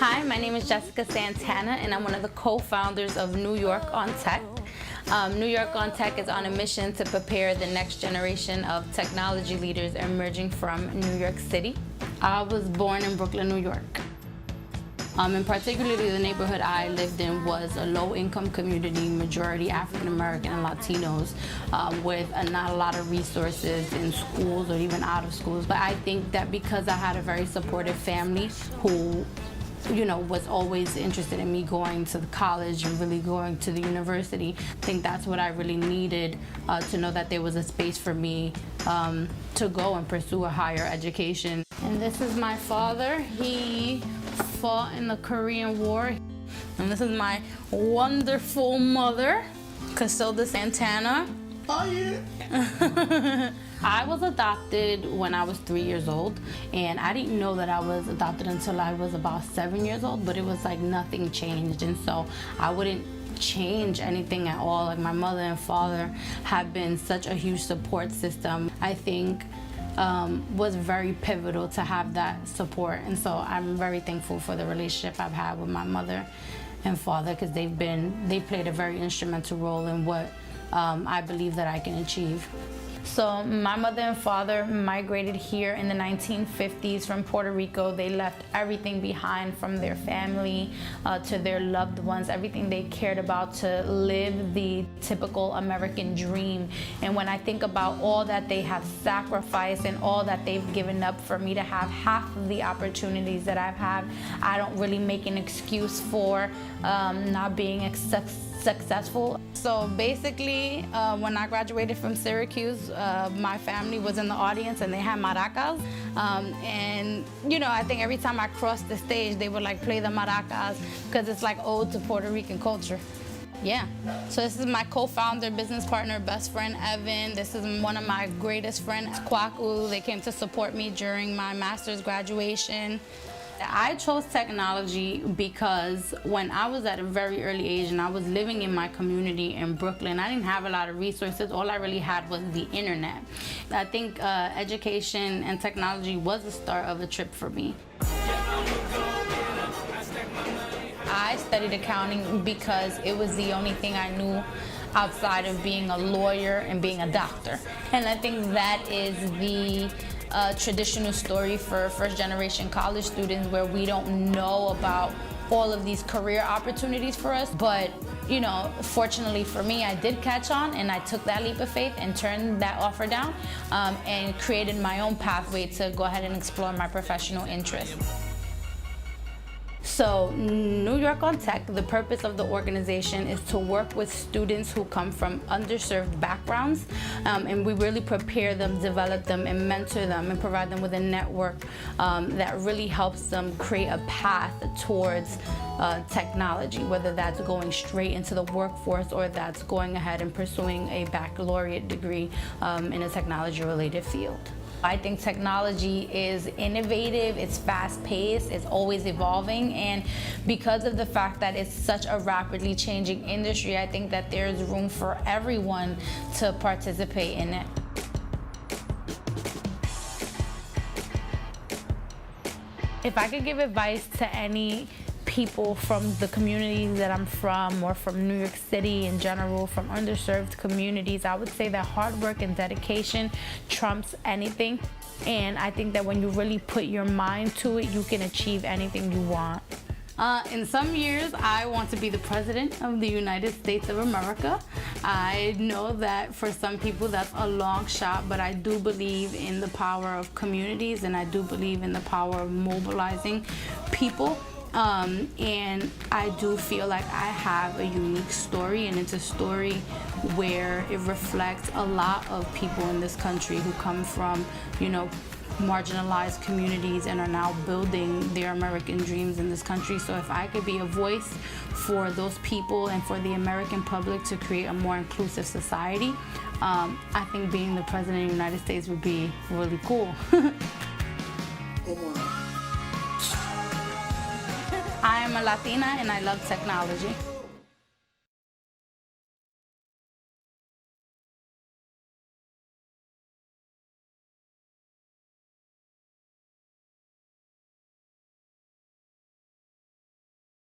Hi, my name is Jessica Santana, and I'm one of the co-founders of New York on Tech. New York on Tech is on a mission to prepare the next generation of technology leaders emerging from New York City. I was born in Brooklyn, New York. And particularly the neighborhood I lived in was a low-income community, majority African American and Latinos, with not a lot of resources in schools or even out of schools. But I think that because I had a very supportive family who was always interested in me going to college and really going to the university, I think that's what I really needed, to know that there was a space for me to go and pursue a higher education. And this is my father. He fought in the Korean War. And this is my wonderful mother, Casilda Santana. Oh, yeah. I was adopted when I was 3 years old, and I didn't know that I was adopted until I was about 7 years old, but it was like nothing changed, and so I wouldn't change anything at all. Like, my mother and father have been such a huge support system. I think was very pivotal to have that support, and so I'm very thankful for the relationship I've had with my mother and father, because they played a very instrumental role in what I believe that I can achieve. So my mother and father migrated here in the 1950s from Puerto Rico. They left everything behind, from their family to their loved ones, everything they cared about, to live the typical American dream. And when I think about all that they have sacrificed and all that they've given up for me to have half of the opportunities that I've had, I don't really make an excuse for not being successful. So basically, when I graduated from Syracuse, my family was in the audience and they had maracas. And I think every time I crossed the stage, they would like play the maracas because it's like ode to Puerto Rican culture. Yeah, so this is my co-founder, business partner, best friend, Evan. This is one of my greatest friends, Kwaku. They came to support me during my master's graduation. I chose technology because when I was at a very early age and I was living in my community in Brooklyn, I didn't have a lot of resources. All I really had was the internet. I think education and technology was the start of a trip for me. I studied accounting because it was the only thing I knew outside of being a lawyer and being a doctor. And I think that is the traditional story for first-generation college students, where we don't know about all of these career opportunities for us. But fortunately for me, I did catch on, and I took that leap of faith and turned that offer down, and created my own pathway to go ahead and explore my professional interests. So New York on Tech, the purpose of the organization is to work with students who come from underserved backgrounds, and we really prepare them, develop them, and mentor them, and provide them with a network that really helps them create a path towards technology, whether that's going straight into the workforce or that's going ahead and pursuing a baccalaureate degree in a technology-related field. I think technology is innovative, it's fast-paced, it's always evolving, and because of the fact that it's such a rapidly changing industry, I think that there's room for everyone to participate in it. If I could give advice to any people from the communities that I'm from, or from New York City in general, from underserved communities, I would say that hard work and dedication trumps anything. And I think that when you really put your mind to it, you can achieve anything you want. In some years, I want to be the President of the United States of America. I know that for some people that's a long shot, but I do believe in the power of communities, and I do believe in the power of mobilizing people. And I do feel like I have a unique story, and it's a story where it reflects a lot of people in this country who come from, marginalized communities and are now building their American dreams in this country. So if I could be a voice for those people and for the American public to create a more inclusive society, I think being the President of the United States would be really cool. I am a Latina and I love technology.